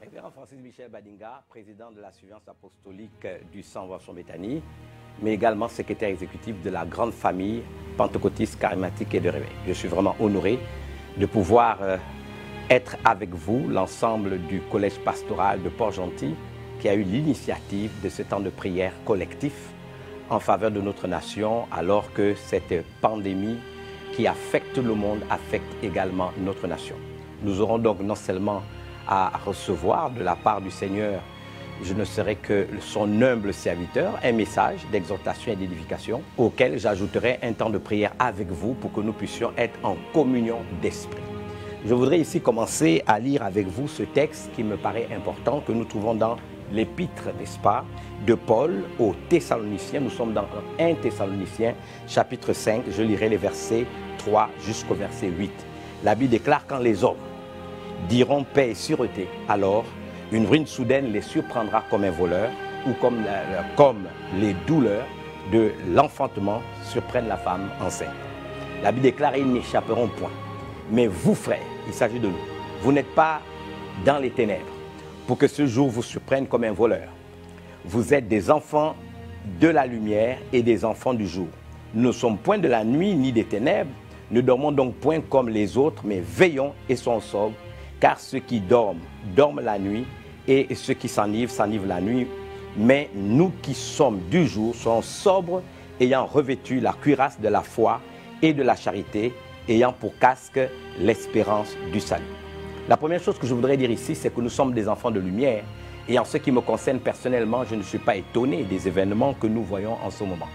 Révérend Francis Michel Badinga, président de la Surveillance apostolique du Sang Version Béthanie, mais également secrétaire exécutif de la grande famille pentecôtiste, charismatique et de réveil. Je suis vraiment honoré de pouvoir être avec vous, l'ensemble du collège pastoral de Port-Gentil, qui a eu l'initiative de ce temps de prière collectif en faveur de notre nation, alors que cette pandémie qui affecte le monde affecte également notre nation. Nous aurons donc non seulement à recevoir de la part du Seigneur, je ne serai que son humble serviteur, un message d'exhortation et d'édification, auquel j'ajouterai un temps de prière avec vous pour que nous puissions être en communion d'esprit. Je voudrais ici commencer à lire avec vous ce texte qui me paraît important, que nous trouvons dans l'épître, n'est-ce pas, de Paul aux Thessaloniciens. Nous sommes dans 1 Thessaloniciens, chapitre 5, je lirai les versets 3 jusqu'au verset 8. La Bible déclare: quand les hommes diront paix et sûreté, alors une ruine soudaine les surprendra comme un voleur, ou comme les douleurs de l'enfantement surprennent la femme enceinte. La Bible déclare: ils n'échapperont point. Mais vous, frères, il s'agit de nous, vous n'êtes pas dans les ténèbres pour que ce jour vous surprenne comme un voleur. Vous êtes des enfants de la lumière et des enfants du jour. Nous ne sommes point de la nuit ni des ténèbres, ne dormons donc point comme les autres, mais veillons et soyons sobres, car ceux qui dorment, dorment la nuit, et ceux qui s'enivrent, s'enivrent la nuit. Mais nous qui sommes du jour, sommes sobres, ayant revêtu la cuirasse de la foi et de la charité, ayant pour casque l'espérance du salut. La première chose que je voudrais dire ici, c'est que nous sommes des enfants de lumière. Et en ce qui me concerne personnellement, je ne suis pas étonné des événements que nous voyons en ce moment.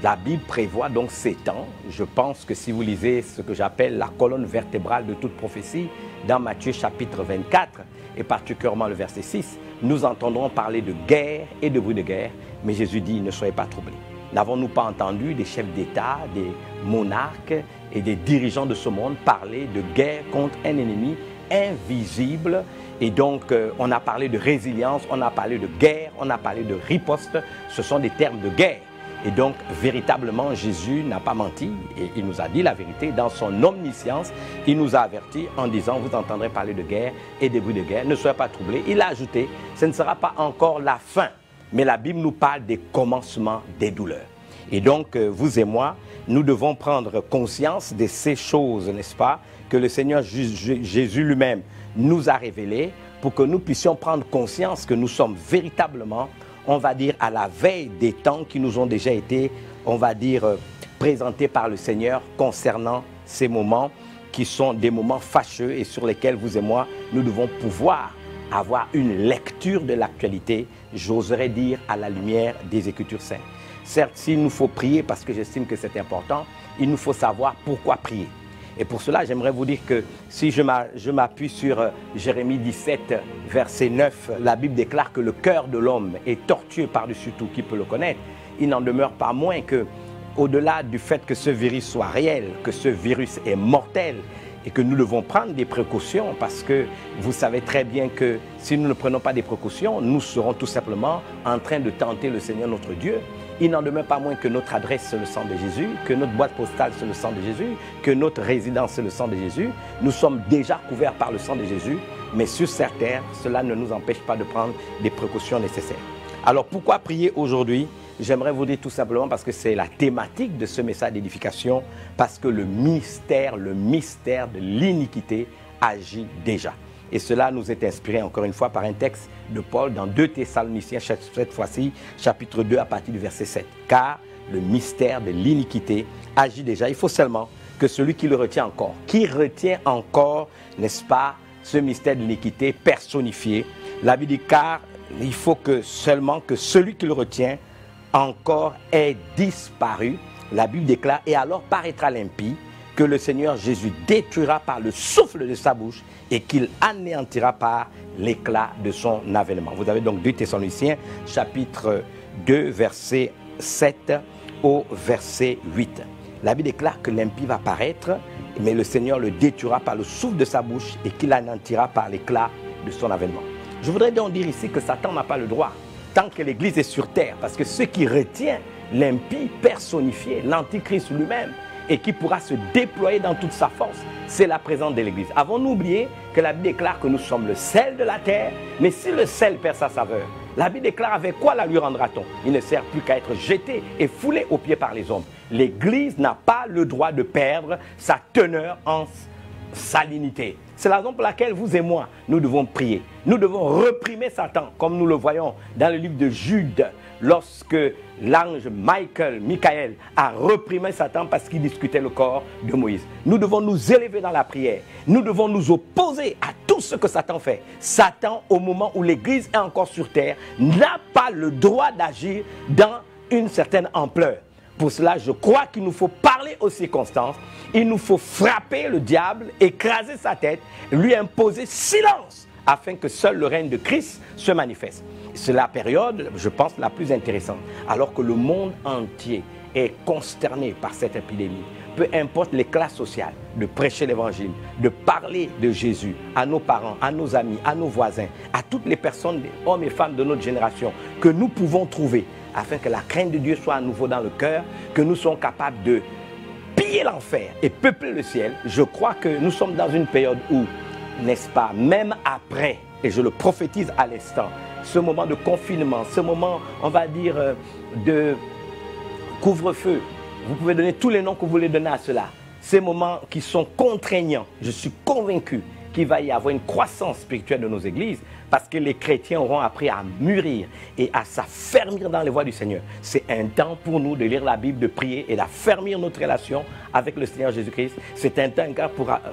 La Bible prévoit donc ces temps. Je pense que si vous lisez ce que j'appelle la colonne vertébrale de toute prophétie, dans Matthieu chapitre 24, et particulièrement le verset 6, nous entendrons parler de guerre et de bruit de guerre, mais Jésus dit, ne soyez pas troublés. N'avons-nous pas entendu des chefs d'État, des monarques et des dirigeants de ce monde parler de guerre contre un ennemi invisible? Et donc, on a parlé de résilience, on a parlé de guerre, on a parlé de riposte. Ce sont des termes de guerre. Et donc, véritablement, Jésus n'a pas menti et il nous a dit la vérité. Dans son omniscience, il nous a avertis en disant, vous entendrez parler de guerre et des bruits de guerre. Ne soyez pas troublés. Il a ajouté, ce ne sera pas encore la fin, mais la Bible nous parle des commencements des douleurs. Et donc, vous et moi, nous devons prendre conscience de ces choses, n'est-ce pas, que le Seigneur Jésus lui-même nous a révélées pour que nous puissions prendre conscience que nous sommes véritablement, on va dire, à la veille des temps qui nous ont déjà été, on va dire, présentés par le Seigneur concernant ces moments qui sont des moments fâcheux et sur lesquels vous et moi, nous devons pouvoir avoir une lecture de l'actualité, j'oserais dire, à la lumière des Écritures saintes. Certes, s'il nous faut prier, parce que j'estime que c'est important, il nous faut savoir pourquoi prier. Et pour cela, j'aimerais vous dire que si je m'appuie sur Jérémie 17, verset 9, la Bible déclare que le cœur de l'homme est tortueux par-dessus tout, qui peut le connaître. Il n'en demeure pas moins que, au-delà du fait que ce virus soit réel, que ce virus est mortel, et que nous devons prendre des précautions, parce que vous savez très bien que si nous ne prenons pas des précautions, nous serons tout simplement en train de tenter le Seigneur notre Dieu. Il n'en demeure pas moins que notre adresse, c'est le sang de Jésus, que notre boîte postale, c'est le sang de Jésus, que notre résidence, c'est le sang de Jésus. Nous sommes déjà couverts par le sang de Jésus, mais sur cette terre, cela ne nous empêche pas de prendre des précautions nécessaires. Alors pourquoi prier aujourd'hui? J'aimerais vous dire tout simplement parce que c'est la thématique de ce message d'édification, parce que le mystère de l'iniquité agit déjà. Et cela nous est inspiré encore une fois par un texte de Paul dans 2 Thessaloniciens, cette fois-ci, chapitre 2 à partir du verset 7. Car le mystère de l'iniquité agit déjà. Il faut seulement que celui qui le retient encore, n'est-ce pas, ce mystère de l'iniquité personnifié. La Bible dit car il faut que seulement que celui qui le retient encore ait disparu. La Bible déclare et alors paraîtra l'impie que le Seigneur Jésus détruira par le souffle de sa bouche et qu'il anéantira par l'éclat de son avènement. Vous avez donc 2 Thessaloniciens, chapitre 2, verset 7 au verset 8. La Bible déclare que l'impie va paraître, mais le Seigneur le détruira par le souffle de sa bouche et qu'il anéantira par l'éclat de son avènement. Je voudrais donc dire ici que Satan n'a pas le droit, tant que l'Église est sur terre, parce que ce qui retient l'impie personnifié, l'Antichrist lui-même, et qui pourra se déployer dans toute sa force, c'est la présence de l'Église. Avons-nous oublié que la Bible déclare que nous sommes le sel de la terre, mais si le sel perd sa saveur, la Bible déclare avec quoi la lui rendra-t-on? Il ne sert plus qu'à être jeté et foulé aux pieds par les hommes. L'Église n'a pas le droit de perdre sa teneur en salinité. C'est la raison pour laquelle vous et moi, nous devons prier. Nous devons reprimer Satan, comme nous le voyons dans le livre de Jude, lorsque l'ange Michael a reprimé Satan parce qu'il discutait le corps de Moïse. Nous devons nous élever dans la prière. Nous devons nous opposer à tout ce que Satan fait. Satan, au moment où l'Église est encore sur terre, n'a pas le droit d'agir dans une certaine ampleur. Pour cela, je crois qu'il nous faut parler aux circonstances. Il nous faut frapper le diable, écraser sa tête, lui imposer silence, afin que seul le règne de Christ se manifeste. C'est la période, je pense, la plus intéressante, alors que le monde entier est consterné par cette épidémie. Peu importe les classes sociales, de prêcher l'évangile, de parler de Jésus à nos parents, à nos amis, à nos voisins, à toutes les personnes, hommes et femmes de notre génération, que nous pouvons trouver, afin que la crainte de Dieu soit à nouveau dans le cœur, que nous soyons capables de piller l'enfer et peupler le ciel. Je crois que nous sommes dans une période où, n'est-ce pas, même après, et je le prophétise à l'instant, ce moment de confinement, ce moment, on va dire, de couvre-feu, vous pouvez donner tous les noms que vous voulez donner à cela, ces moments qui sont contraignants, je suis convaincu qu'il va y avoir une croissance spirituelle de nos églises parce que les chrétiens auront appris à mûrir et à s'affermir dans les voies du Seigneur. C'est un temps pour nous de lire la Bible, de prier et d'affermir notre relation avec le Seigneur Jésus-Christ. C'est un temps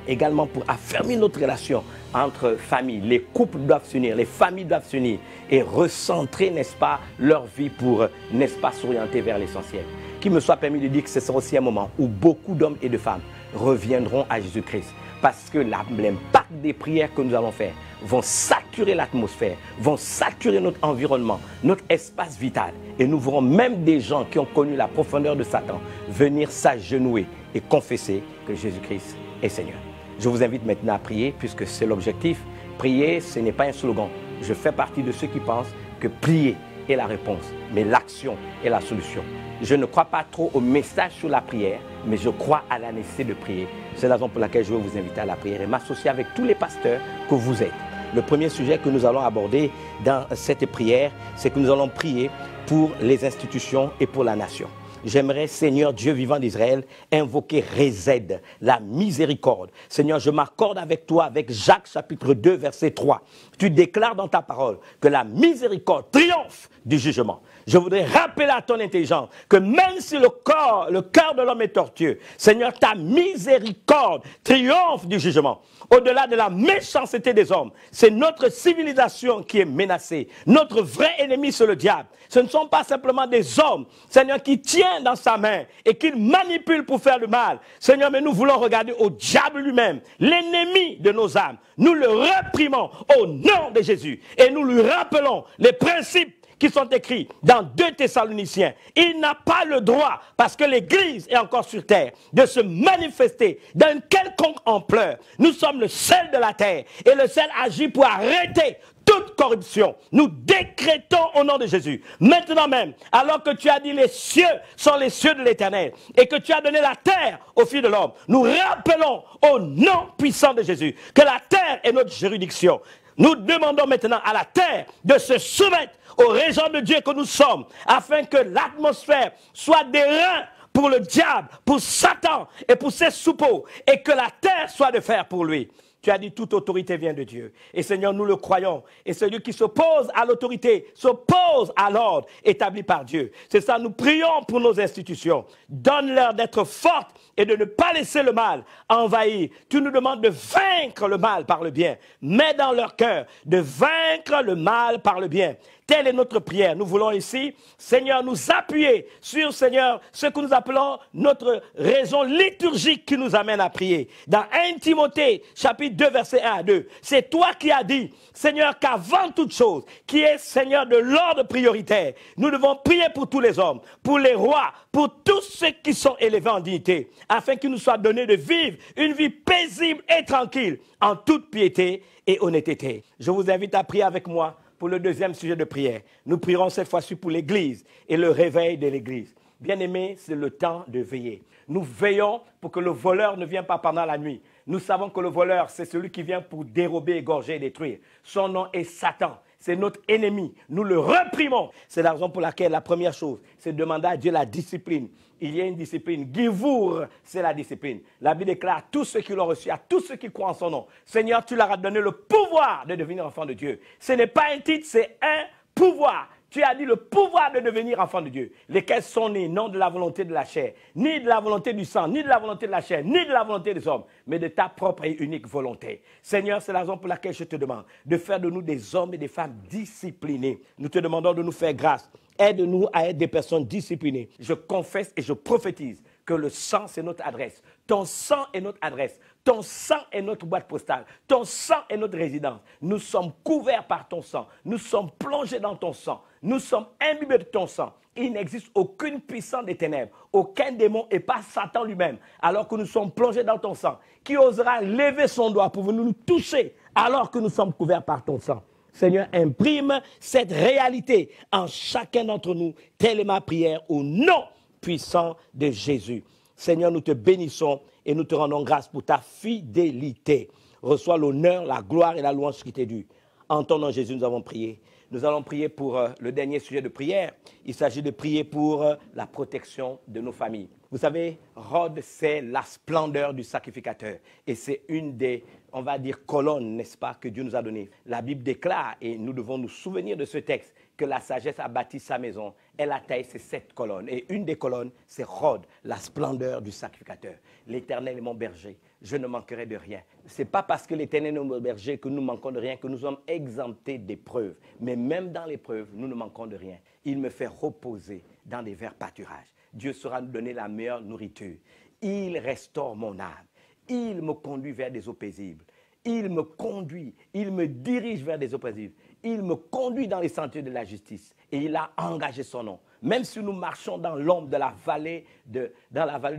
également pour affermir notre relation entre familles. Les couples doivent s'unir, les familles doivent s'unir et recentrer, n'est-ce pas, leur vie pour, n'est-ce pas, s'orienter vers l'essentiel. Qu'il me soit permis de dire que ce sera aussi un moment où beaucoup d'hommes et de femmes reviendront à Jésus-Christ. Parce que l'impact des prières que nous allons faire vont saturer l'atmosphère, vont saturer notre environnement, notre espace vital. Et nous verrons même des gens qui ont connu la profondeur de Satan venir s'agenouiller et confesser que Jésus-Christ est Seigneur. Je vous invite maintenant à prier puisque c'est l'objectif. Prier, ce n'est pas un slogan. Je fais partie de ceux qui pensent que prier est la réponse, mais l'action est la solution. Je ne crois pas trop au message sur la prière, mais je crois à la nécessité de prier. C'est la raison pour laquelle je veux vous inviter à la prière et m'associer avec tous les pasteurs que vous êtes. Le premier sujet que nous allons aborder dans cette prière, c'est que nous allons prier pour les institutions et pour la nation. J'aimerais, Seigneur Dieu vivant d'Israël, invoquer Rézède, la miséricorde. Seigneur, je m'accorde avec toi, avec Jacques chapitre 2, verset 3. Tu déclares dans ta parole que la miséricorde triomphe du jugement. Je voudrais rappeler à ton intelligence que même si le cœur de l'homme est tortueux, Seigneur, ta miséricorde triomphe du jugement. Au-delà de la méchanceté des hommes, c'est notre civilisation qui est menacée. Notre vrai ennemi, c'est le diable. Ce ne sont pas simplement des hommes, Seigneur, qui tiennent dans sa main et qui manipulent pour faire le mal. Seigneur, mais nous voulons regarder au diable lui-même, l'ennemi de nos âmes. Nous le réprimons au nom de Jésus et nous lui rappelons les principes qui sont écrits dans 2 Thessaloniciens. Il n'a pas le droit, parce que l'Église est encore sur terre, de se manifester d'une quelconque ampleur. Nous sommes le sel de la terre et le sel agit pour arrêter toute corruption. Nous décrétons au nom de Jésus, maintenant même, alors que tu as dit les cieux sont les cieux de l'Éternel et que tu as donné la terre au Fils de l'homme, nous rappelons au nom puissant de Jésus que la terre est notre juridiction. Nous demandons maintenant à la terre de se soumettre aux régents de Dieu que nous sommes, afin que l'atmosphère soit des reins pour le diable, pour Satan et pour ses suppôts, et que la terre soit de fer pour lui. Tu as dit toute autorité vient de Dieu. Et Seigneur, nous le croyons. Et celui qui s'oppose à l'autorité s'oppose à l'ordre établi par Dieu. C'est ça, nous prions pour nos institutions. Donne-leur d'être fortes et de ne pas laisser le mal envahir. Tu nous demandes de vaincre le mal par le bien. Mets dans leur cœur de vaincre le mal par le bien. Telle est notre prière. Nous voulons ici, Seigneur, nous appuyer sur, Seigneur, ce que nous appelons notre raison liturgique qui nous amène à prier. Dans 1 Timothée, chapitre 2, verset 1 à 2, c'est toi qui as dit, Seigneur, qu'avant toute chose, qui est, Seigneur, de l'ordre prioritaire, nous devons prier pour tous les hommes, pour les rois, pour tous ceux qui sont élevés en dignité, afin qu'il nous soit donné de vivre une vie paisible et tranquille, en toute piété et honnêteté. Je vous invite à prier avec moi pour le deuxième sujet de prière. Nous prierons cette fois-ci pour l'Église et le réveil de l'Église. Bien-aimés, c'est le temps de veiller. Nous veillons pour que le voleur ne vienne pas pendant la nuit. Nous savons que le voleur, c'est celui qui vient pour dérober, égorger et détruire. Son nom est Satan. C'est notre ennemi. Nous le réprimons. C'est la raison pour laquelle la première chose, c'est de demander à Dieu la discipline. Il y a une discipline. Givour, c'est la discipline. La Bible déclare à tous ceux qui l'ont reçu, à tous ceux qui croient en son nom. Seigneur, tu leur as donné le pouvoir de devenir enfant de Dieu. Ce n'est pas un titre, c'est un pouvoir. Tu as dit le pouvoir de devenir enfant de Dieu, lesquels sont nés non de la volonté de la chair, ni de la volonté du sang, ni de la volonté de la chair, ni de la volonté des hommes, mais de ta propre et unique volonté. Seigneur, c'est la raison pour laquelle je te demande de faire de nous des hommes et des femmes disciplinés. Nous te demandons de nous faire grâce. Aide-nous à être des personnes disciplinées. Je confesse et je prophétise que le sang, c'est notre adresse. Ton sang est notre adresse. Ton sang est notre boîte postale. Ton sang est notre résidence. Nous sommes couverts par ton sang. Nous sommes plongés dans ton sang. Nous sommes imbibés de ton sang. Il n'existe aucune puissance des ténèbres, aucun démon et pas Satan lui-même, alors que nous sommes plongés dans ton sang. Qui osera lever son doigt pour venir nous toucher alors que nous sommes couverts par ton sang? Seigneur, imprime cette réalité en chacun d'entre nous. Telle est ma prière au nom puissant de Jésus. Seigneur, nous te bénissons et nous te rendons grâce pour ta fidélité. Reçois l'honneur, la gloire et la louange qui t'est due. En ton nom, Jésus, nous avons prié. Nous allons prier pour le dernier sujet de prière. Il s'agit de prier pour la protection de nos familles. Vous savez, Rhodes, c'est la splendeur du sacrificateur. Et c'est une des, on va dire, colonnes, n'est-ce pas, que Dieu nous a données. La Bible déclare, et nous devons nous souvenir de ce texte, que la sagesse a bâti sa maison. Elle a taillé ses 7 colonnes. Et une des colonnes, c'est Rhodes, la splendeur du sacrificateur. L'Éternel est mon berger, je ne manquerai de rien. Ce n'est pas parce que l'Éternel est mon berger que nous manquons de rien, que nous sommes exemptés d'épreuves. Mais même dans l'épreuve, nous ne manquons de rien. Il me fait reposer dans des verts pâturages. Dieu saura nous donner la meilleure nourriture. Il restaure mon âme. Il me conduit vers des eaux paisibles. Il me conduit, il me dirige vers des eaux paisibles. Il me conduit dans les sentiers de la justice. Et il a engagé son nom. Même si nous marchons dans l'ombre de la vallée de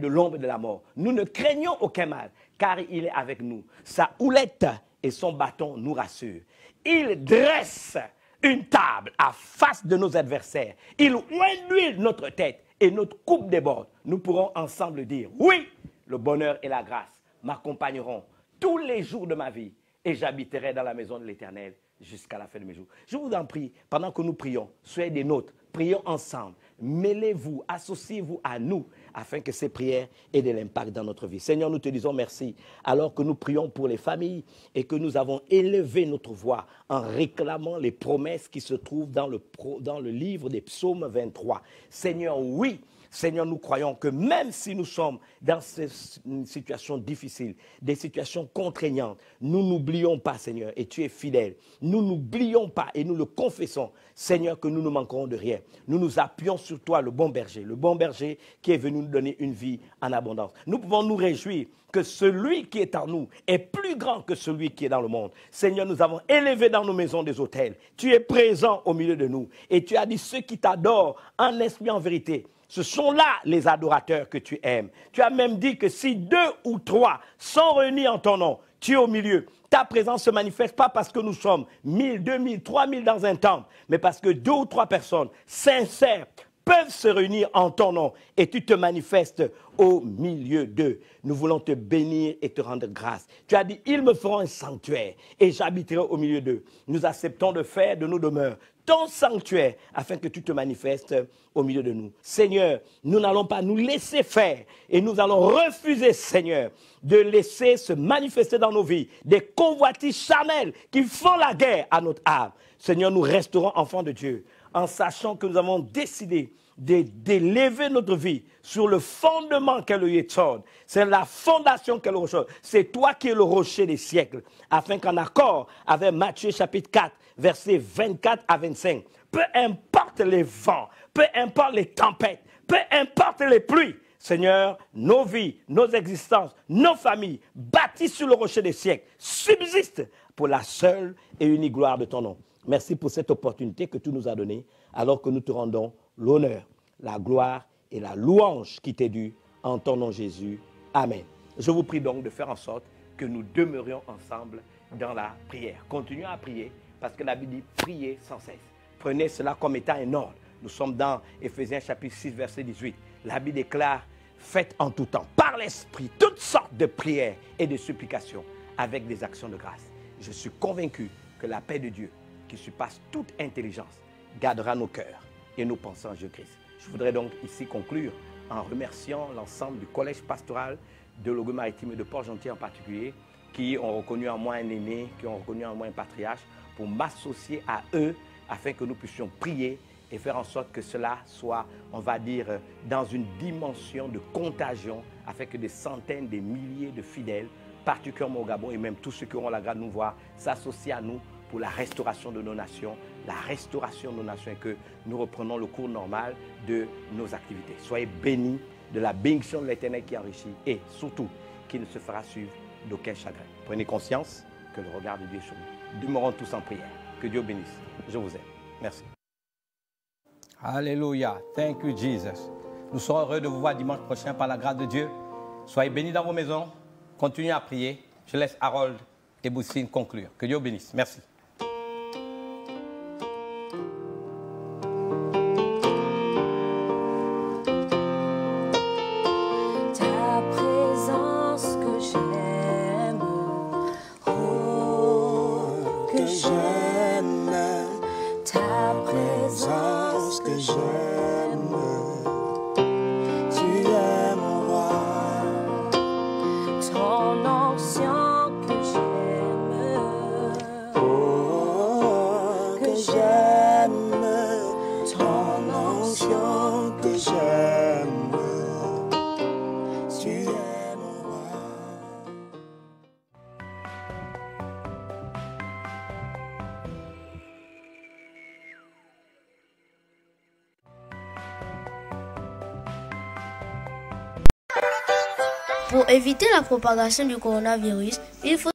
l'ombre de la mort, nous ne craignons aucun mal, car il est avec nous. Sa houlette et son bâton nous rassurent. Il dresse une table à face de nos adversaires. Il oint d'huile notre tête et notre coupe déborde. Nous pourrons ensemble dire, oui, le bonheur et la grâce m'accompagneront tous les jours de ma vie et j'habiterai dans la maison de l'Éternel jusqu'à la fin de mes jours. Je vous en prie, pendant que nous prions, soyez des nôtres, prions ensemble, mêlez-vous, associez-vous à nous, afin que ces prières aient de l'impact dans notre vie. Seigneur, nous te disons merci, alors que nous prions pour les familles et que nous avons élevé notre voix en réclamant les promesses qui se trouvent dans le livre des psaumes 23. Seigneur, oui, Seigneur, nous croyons que même si nous sommes dans ces situations difficiles, des situations contraignantes, nous n'oublions pas, Seigneur, et tu es fidèle. Nous n'oublions pas et nous le confessons, Seigneur, que nous ne manquerons de rien. Nous nous appuyons sur toi, le bon berger qui est venu nous donner une vie en abondance. Nous pouvons nous réjouir que celui qui est en nous est plus grand que celui qui est dans le monde. Seigneur, nous avons élevé dans nos maisons des autels. Tu es présent au milieu de nous. Et tu as dit, ceux qui t'adorent en esprit, en vérité, ce sont là les adorateurs que tu aimes. Tu as même dit que si 2 ou 3 sont réunis en ton nom, tu es au milieu. Ta présence se manifeste pas parce que nous sommes 1000, 2000, 3000 dans un temple, mais parce que 2 ou 3 personnes sincères peuvent se réunir en ton nom et tu te manifestes au milieu d'eux. Nous voulons te bénir et te rendre grâce. Tu as dit, ils me feront un sanctuaire et j'habiterai au milieu d'eux. Nous acceptons de faire de nos demeures ton sanctuaire afin que tu te manifestes au milieu de nous. Seigneur, nous n'allons pas nous laisser faire et nous allons refuser, Seigneur, de laisser se manifester dans nos vies des convoitises charnelles qui font la guerre à notre âme. Seigneur, nous resterons enfants de Dieu en sachant que nous avons décidé d'élever notre vie sur le fondement qu'est le Yétzod. C'est la fondation qu'est le rocher. C'est toi qui es le rocher des siècles. Afin qu'en accord avec Matthieu chapitre 4, versets 24 à 25, peu importe les vents, peu importe les tempêtes, peu importe les pluies, Seigneur, nos vies, nos existences, nos familles, bâties sur le rocher des siècles, subsistent pour la seule et unique gloire de ton nom. Merci pour cette opportunité que tu nous as donnée, alors que nous te rendons l'honneur, la gloire et la louange qui t'est due en ton nom Jésus. Amen. Je vous prie donc de faire en sorte que nous demeurions ensemble dans la prière. Continuons à prier parce que la Bible dit prier sans cesse. Prenez cela comme étant un ordre. Nous sommes dans Éphésiens chapitre 6 verset 18. La Bible déclare faites en tout temps par l'Esprit toutes sortes de prières et de supplications avec des actions de grâce. Je suis convaincu que la paix de Dieu qui surpasse toute intelligence gardera nos cœurs et nos pensées en Jésus-Christ. Je voudrais donc ici conclure en remerciant l'ensemble du collège pastoral de Logo-Maritime et de Port-Gentil en particulier, qui ont reconnu en moi un aîné, qui ont reconnu en moi un patriarche, pour m'associer à eux afin que nous puissions prier et faire en sorte que cela soit, on va dire, dans une dimension de contagion, afin que des centaines, des milliers de fidèles, particulièrement au Gabon et même tous ceux qui auront la grâce de nous voir, s'associent à nous pour la restauration de nos nations, et que nous reprenons le cours normal de nos activités. Soyez bénis de la bénédiction de l'Éternel qui enrichit et surtout qui ne se fera suivre d'aucun chagrin. Prenez conscience que le regard de Dieu est sur nous. Demeurons tous en prière. Que Dieu bénisse. Je vous aime. Merci. Alléluia. Thank you, Jesus. Nous serons heureux de vous voir dimanche prochain par la grâce de Dieu. Soyez bénis dans vos maisons. Continuez à prier. Je laisse Harold et Boussine conclure. Que Dieu bénisse. Merci. Ta Pour éviter la propagation du coronavirus, il faut